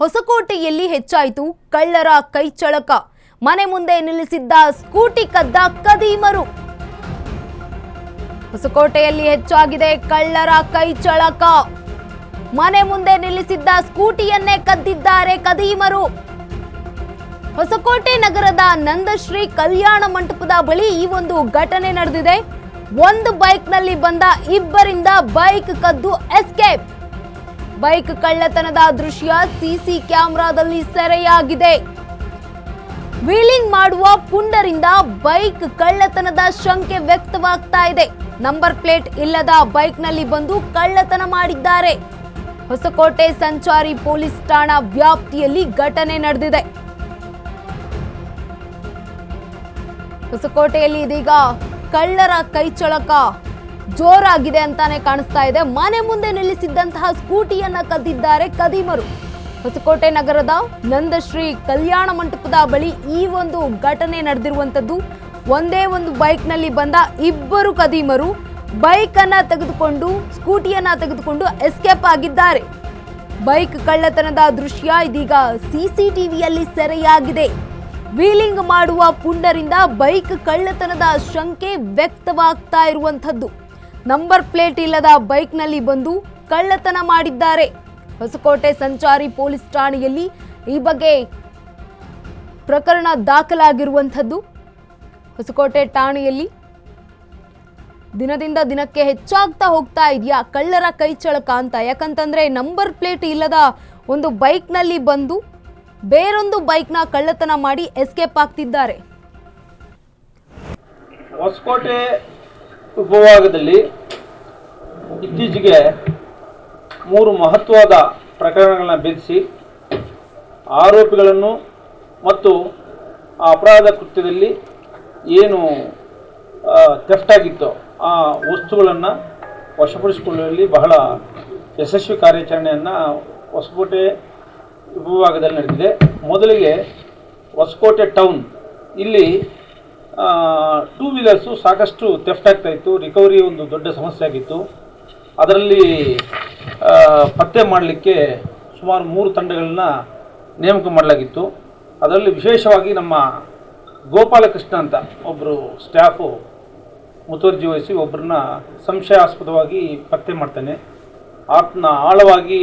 ಹೊಸಕೋಟೆಯಲ್ಲಿ ಹೆಚ್ಚಾಯಿತು ಕಳ್ಳರ ಕೈಚಳಕ. ಮನೆ ಮುಂದೆ ನಿಲ್ಲಿಸಿದ್ದ ಸ್ಕೂಟಿ ಕದ್ದ ಕದೀಮರು. ಹೊಸಕೋಟೆಯಲ್ಲಿ ಹೆಚ್ಚಾಗಿದೆ ಕಳ್ಳರ ಕೈಚಳಕ. ಮನೆ ಮುಂದೆ ನಿಲ್ಲಿಸಿದ್ದ ಸ್ಕೂಟಿಯನ್ನೇ ಕದ್ದಿದ್ದಾರೆ ಕದೀಮರು. ಹೊಸಕೋಟೆ ನಗರದ ನಂದಶ್ರೀ ಕಲ್ಯಾಣ ಮಂಟಪದ ಬಳಿ ಈ ಒಂದು ಘಟನೆ ನಡೆದಿದೆ. ಒಂದು ಬೈಕ್ನಲ್ಲಿ ಬಂದ ಇಬ್ಬರಿಂದ ಬೈಕ್ ಕದ್ದು ಎಸ್ಕೇಪ್. ಬೈಕ್ ಕಳ್ಳತನದ ದೃಶ್ಯ ಸಿಸಿ ಕ್ಯಾಮೆರಾದಲ್ಲಿ ಸೆರೆಯಾಗಿದೆ. ವೀಲಿಂಗ್ ಮಾಡುವ ಪುಂಡರಿಂದ ಬೈಕ್ ಕಳ್ಳತನದ ಶಂಕೆ ವ್ಯಕ್ತವಾಗ್ತಾ ಇದೆ. ನಂಬರ್ ಪ್ಲೇಟ್ ಇಲ್ಲದ ಬೈಕ್ನಲ್ಲಿ ಬಂದು ಕಳ್ಳತನ ಮಾಡಿದ್ದಾರೆ. ಹೊಸಕೋಟೆ ಸಂಚಾರಿ ಪೊಲೀಸ್ ಠಾಣಾ ವ್ಯಾಪ್ತಿಯಲ್ಲಿ ಘಟನೆ ನಡೆದಿದೆ. ಹೊಸಕೋಟೆಯಲ್ಲಿ ಇದೀಗ ಕಳ್ಳರ ಕೈಚಳಕ ಜೋರಾಗಿದೆ ಅಂತಾನೆ ಕಾಣಿಸ್ತಾ ಇದೆ. ಮನೆ ಮುಂದೆ ನಿಲ್ಲಿಸಿದ್ದಂತಹ ಸ್ಕೂಟಿಯನ್ನ ಕದ್ದಿದ್ದಾರೆ ಕದೀಮರು. ಹೊಸಕೋಟೆ ನಗರದ ನಂದಶ್ರೀ ಕಲ್ಯಾಣ ಮಂಟಪದ ಬಳಿ ಈ ಒಂದು ಘಟನೆ ನಡೆದಿರುವಂತದ್ದು. ಒಂದೇ ಒಂದು ಬೈಕ್ನಲ್ಲಿ ಬಂದ ಇಬ್ಬರು ಕದೀಮರು ಬೈಕ್ ಅನ್ನ ತೆಗೆದುಕೊಂಡು ಸ್ಕೂಟಿಯನ್ನ ತೆಗೆದುಕೊಂಡು ಎಸ್ಕೇಪ್ ಆಗಿದ್ದಾರೆ. ಬೈಕ್ ಕಳ್ಳತನದ ದೃಶ್ಯ ಇದೀಗ ಸಿಸಿಟಿವಿಯಲ್ಲಿ ಸೆರೆಯಾಗಿದೆ. ವೀಲಿಂಗ್ ಮಾಡುವ ಪುಂಡರಿಂದ ಬೈಕ್ ಕಳ್ಳತನದ ಶಂಕೆ ವ್ಯಕ್ತವಾಗ್ತಾ ಇರುವಂತದ್ದು. ನಂಬರ್ ಪ್ಲೇಟ್ ಇಲ್ಲದ ಬೈಕ್ನಲ್ಲಿ ಬಂದು ಕಳ್ಳತನ ಮಾಡಿದ್ದಾರೆ. ಹೊಸಕೋಟೆ ಸಂಚಾರಿ ಪೊಲೀಸ್ ಠಾಣೆಯಲ್ಲಿ ಈ ಬಗ್ಗೆ ಪ್ರಕರಣ ದಾಖಲಾಗಿರುವಂಥದ್ದು. ಹೊಸಕೋಟೆ ಠಾಣೆಯಲ್ಲಿ ದಿನದಿಂದ ದಿನಕ್ಕೆ ಹೆಚ್ಚಾಗ್ತಾ ಹೋಗ್ತಾ ಇದೆಯಾ ಕಳ್ಳರ ಕೈಚಳಕ ಅಂತ. ಯಾಕಂತಂದ್ರೆ ನಂಬರ್ ಪ್ಲೇಟ್ ಇಲ್ಲದ ಒಂದು ಬೈಕ್ನಲ್ಲಿ ಬಂದು ಬೇರೊಂದು ಬೈಕ್ನ ಕಳ್ಳತನ ಮಾಡಿ ಎಸ್ಕೇಪ್ ಆಗ್ತಿದ್ದಾರೆ. ಹೊಸಕೋಟೆ ಉಪವಿಭಾಗದಲ್ಲಿ ಇತ್ತೀಚೆಗೆ 3 ಮಹತ್ವದ ಪ್ರಕರಣಗಳನ್ನು ಭೇದಿಸಿ ಆರೋಪಿಗಳನ್ನು ಮತ್ತು ಆ ಅಪರಾಧ ಕೃತ್ಯದಲ್ಲಿ ಏನು ಥೆಫ್ಟ್ ಆಗಿತ್ತೋ ಆ ವಸ್ತುಗಳನ್ನು ವಶಪಡಿಸಿಕೊಳ್ಳುವಲ್ಲಿ ಬಹಳ ಯಶಸ್ವಿ ಕಾರ್ಯಾಚರಣೆಯನ್ನು ಹೊಸಕೋಟೆ ಉಪವಿಭಾಗದಲ್ಲಿ ನಡೆದಿದೆ. ಮೊದಲಿಗೆ ಹೊಸಕೋಟೆ ಟೌನ್ ಇಲ್ಲಿ 2 ವೀಲರ್ಸು ಸಾಕಷ್ಟು ಥೆಫ್ಟ್ ಆಗ್ತಾಯಿತ್ತು. ರಿಕವರಿ ಒಂದು ದೊಡ್ಡ ಸಮಸ್ಯೆ ಆಗಿತ್ತು. ಅದರಲ್ಲಿ ಪತ್ತೆ ಮಾಡಲಿಕ್ಕೆ ಸುಮಾರು 3 ತಂಡಗಳನ್ನ ನೇಮಕ ಮಾಡಲಾಗಿತ್ತು. ಅದರಲ್ಲಿ ವಿಶೇಷವಾಗಿ ನಮ್ಮ ಗೋಪಾಲಕೃಷ್ಣ ಅಂತ ಒಬ್ಬರು ಸ್ಟಾಫು ಮುತುವರ್ಜಿ ವಹಿಸಿ ಒಬ್ಬರನ್ನ ಸಂಶಯಾಸ್ಪದವಾಗಿ ಪತ್ತೆ ಮಾಡ್ತಾನೆ. ಆತನ ಆಳವಾಗಿ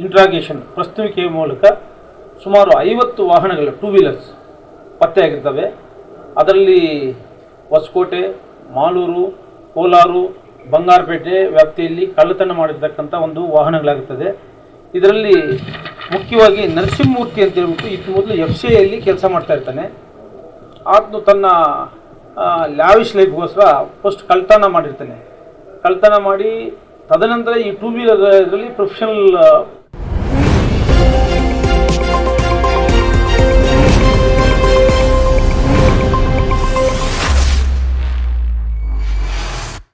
ಇಂಟ್ರಾಗೇಷನ್ ಪ್ರಸ್ತುವಿಕೆಯ ಮೂಲಕ ಸುಮಾರು 50 ವಾಹನಗಳು 2 ವೀಲರ್ಸ್ ಪತ್ತೆಯಾಗಿರ್ತವೆ. ಅದರಲ್ಲಿ ಹೊಸಕೋಟೆ, ಮಾಲೂರು, ಕೋಲಾರು, ಬಂಗಾರಪೇಟೆ ವ್ಯಾಪ್ತಿಯಲ್ಲಿ ಕಳ್ಳತನ ಮಾಡಿರ್ತಕ್ಕಂಥ ಒಂದು ವಾಹನಗಳಾಗುತ್ತದೆ. ಇದರಲ್ಲಿ ಮುಖ್ಯವಾಗಿ ನರಸಿಂಹಮೂರ್ತಿ ಅಂತ ಹೇಳ್ಬಿಟ್ಟು ಇತ್ತು ಮೊದಲು FCIಯಲ್ಲಿ ಕೆಲಸ ಮಾಡ್ತಾ ಇರ್ತಾನೆ. ಆತನು ತನ್ನ ಲ್ಯಾವಿಶ್ ಲೈಫ್ಗೋಸ್ಕರ ಫಸ್ಟ್ ಕಳ್ಳತನ ಮಾಡಿರ್ತಾನೆ. ಕಳ್ಳತನ ಮಾಡಿ ತದನಂತರ ಈ 2 ವೀಲರ್ ಇದರಲ್ಲಿ ಪ್ರೊಫೆಷನಲ್